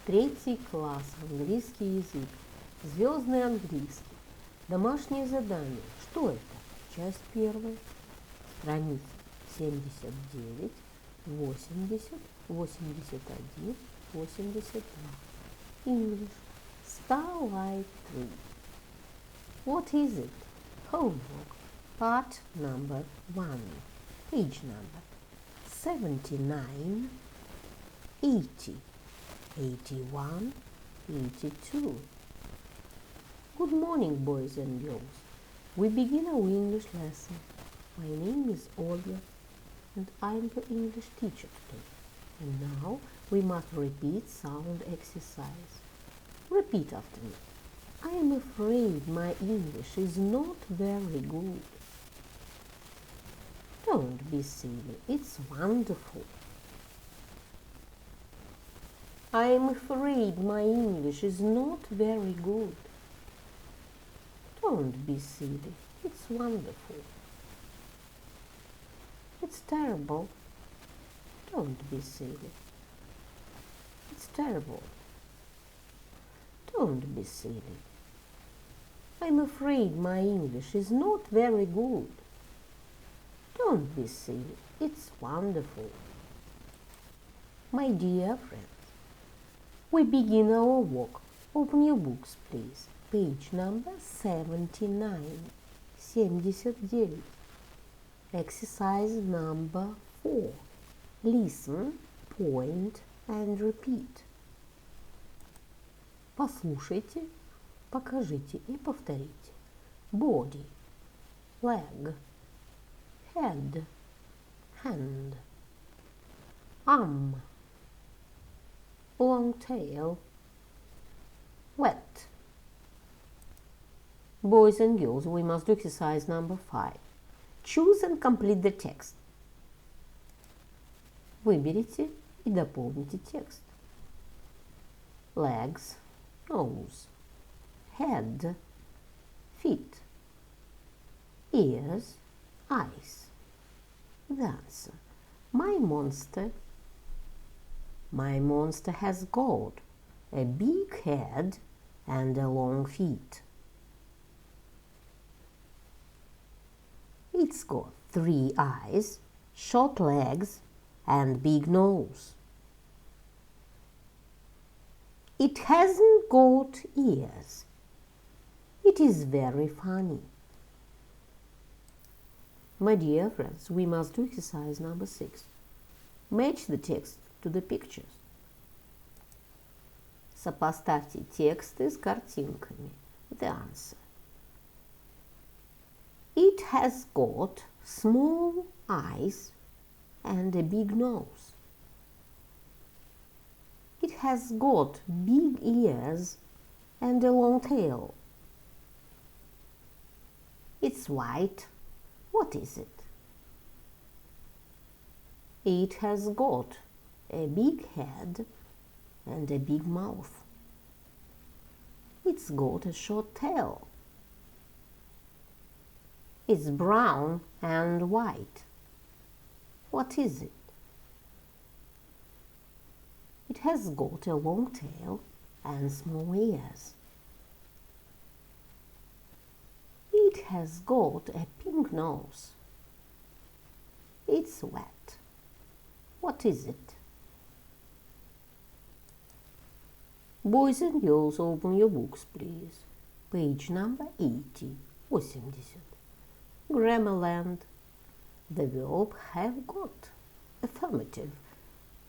Третий класс, английский язык. Звездный английский. Домашнее задание. Что это? Часть первая. Страница 79, 80, 81, 82. English. Starlight 3. What is it? Homework. Part number 1. Page number 79, 80, 81, 82. Good morning, boys and girls. We begin our English lesson. My name is Olga, and I'm your English teacher today. And now we must repeat sound exercise. Repeat after me. I am afraid my English is not very good. Don't be silly, it's wonderful. I am afraid my English is not very good. Don't be silly, it's wonderful. It's terrible. Don't be silly. It's terrible. Don't be silly. I'm afraid my English is not very good. Don't be silly, it's wonderful. My dear friends, we begin our walk. Open your books, please. Page number 79. 79. Exercise number 4. Listen, point and repeat. Послушайте, покажите и повторите. Body, leg, head, hand, arm, long tail, wet. Boys and girls, we must do exercise number 5. Choose and complete the text. Выберите и дополните текст. Legs, nose, head, feet, ears, eyes. The answer. My monster has got a big head and a long feet. It's got 3 eyes, short legs, and big nose. It hasn't got ears. It is very funny. My dear friends, we must do exercise number 6. Match the text to the pictures. Сопоставьте тексты с картинками. The answer. It has got small eyes and a big nose. It has got big ears and a long tail. It's white. What is it? It has got a big head and a big mouth. It's got a short tail. It's brown and white. What is it? It has got a long tail and small ears. It has got a pink nose. It's wet. What is it? Boys and girls, open your books, please. Page number 80, 80. Grammarland. The verb have got. Affirmative.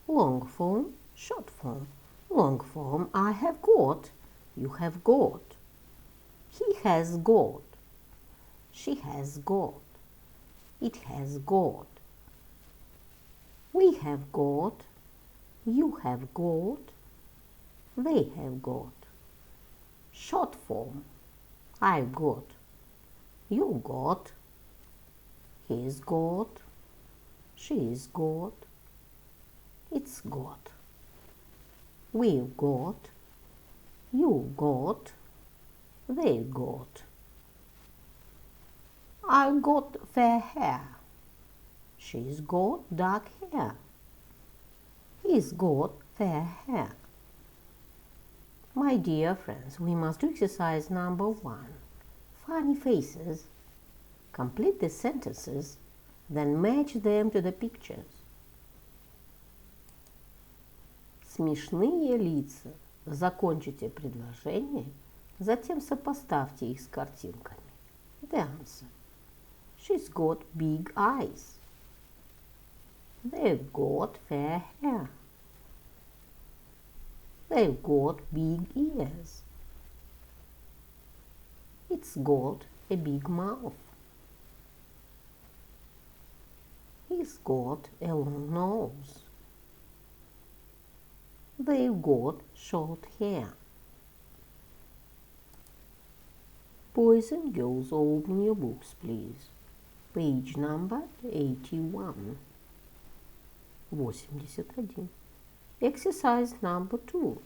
Long form, short form. Long form, I have got. You have got. He has got. She has got. It has got. We have got. You have got. They have got. Short form, I've got. You got. He's got. She's got. It's got. We've got. You got. They got. I've got fair hair. She's got dark hair. He's got fair hair. My dear friends, we must do exercise number 1. Funny faces. Complete the sentences, then match them to the pictures. Смешные лица. Закончите предложение, затем сопоставьте их с картинками. The answer. She's got big eyes. They've got fair hair. They've got big ears. It's got a big mouth. He's got a long nose. They've got short hair. Boys and girls, open your books, please. Page number 81. 81. Exercise number 2.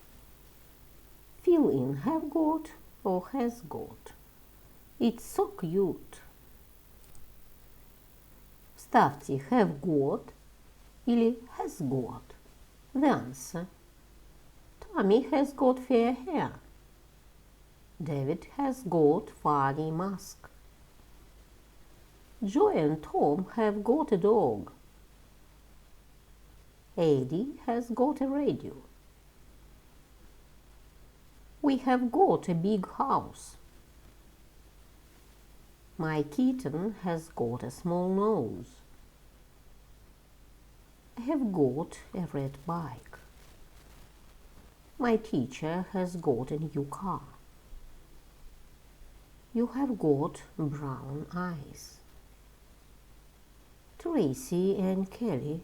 Fill in have got or has got. It's so cute. Вставьте have got или has got. The answer. Tommy has got fair hair. David has got funny mask. Joy and Tom have got a dog. Eddie has got a radio. We have got a big house. My kitten has got a small nose. I have got a red bike. My teacher has got a new car. You have got brown eyes. Tracy and Kelly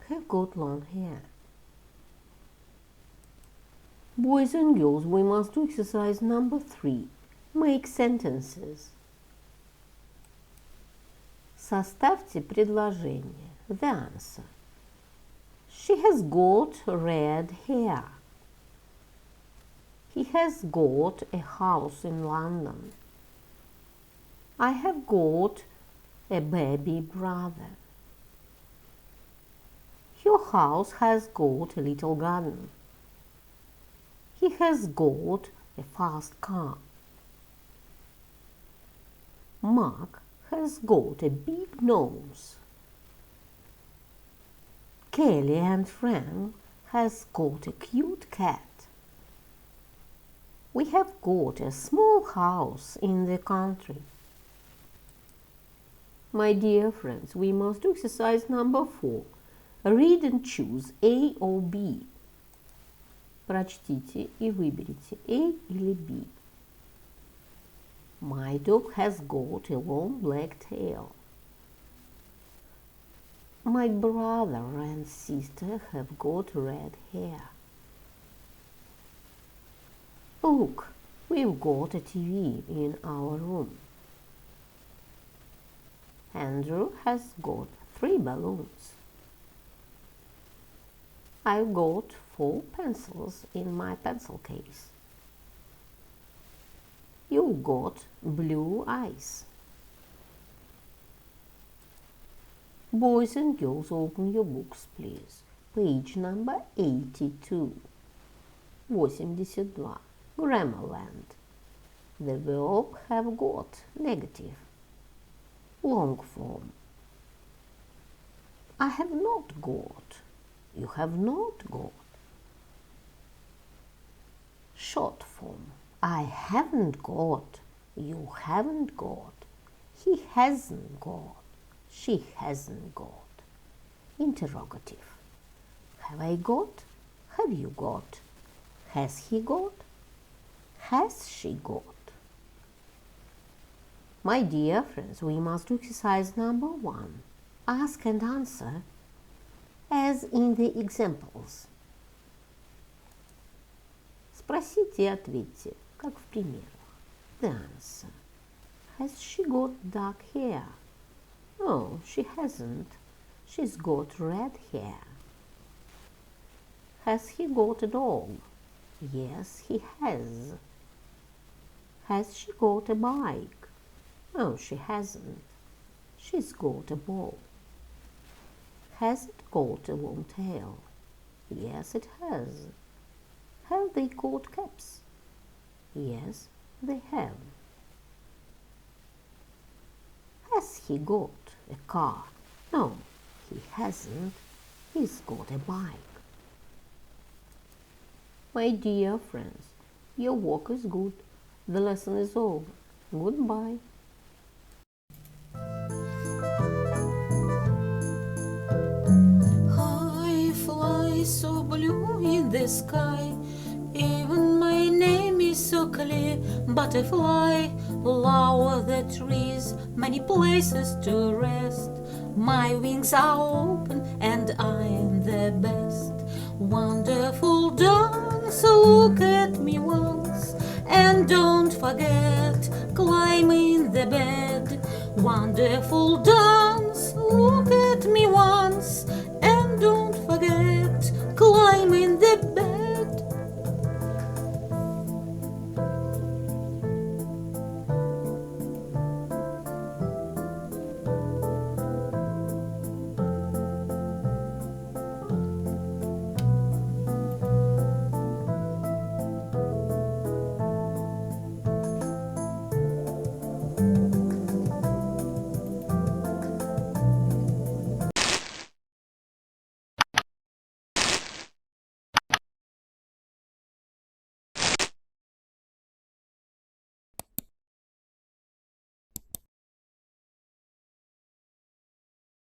have got long hair. Boys and girls, we must do exercise number 3. Make sentences. Составьте предложение. The answer. She has got red hair. He has got a house in London. I have got a baby brother. Your house has got a little garden. He has got a fast car. Mark has got a big nose. Kelly and Frank has got a cute cat. We have got a small house in the country. My dear friends, we must do exercise number 4. Read and choose A or B. Прочтите и выберите A или B. My dog has got a long black tail. My brother and sister have got red hair. Look, we've got a TV in our room. Andrew has got 3 balloons. I've got 4 pencils in my pencil case. You've got blue eyes. Boys and girls, open your books, please. Page number 82. 82. Grammarland. The verb have got, negative. Long form. I have not got. You have not got. Short form. I haven't got. You haven't got. He hasn't got. She hasn't got. Interrogative. Have I got? Have you got? Has he got? Has she got? My dear friends, we must do exercise number 1. Ask and answer as in the examples. Спросите и ответьте, как в примерах. The answer. Has she got dark hair? No, she hasn't. She's got red hair. Has he got a dog? Yes, he has. Has she got a bike? No, she hasn't. She's got a ball. Has it got a long tail? Yes, it has. Have they got caps? Yes, they have. Has he got a car? No, he hasn't. He's got a bike. My dear friends, your work is good. The lesson is over. Goodbye. I fly so blue in the sky. Even my name is so clear. Butterfly, lower the trees, many places to rest. My wings are open and I am the best. Wonderful dance, look at me once, and don't forget, climb in the bed. Wonderful dance, look at me once.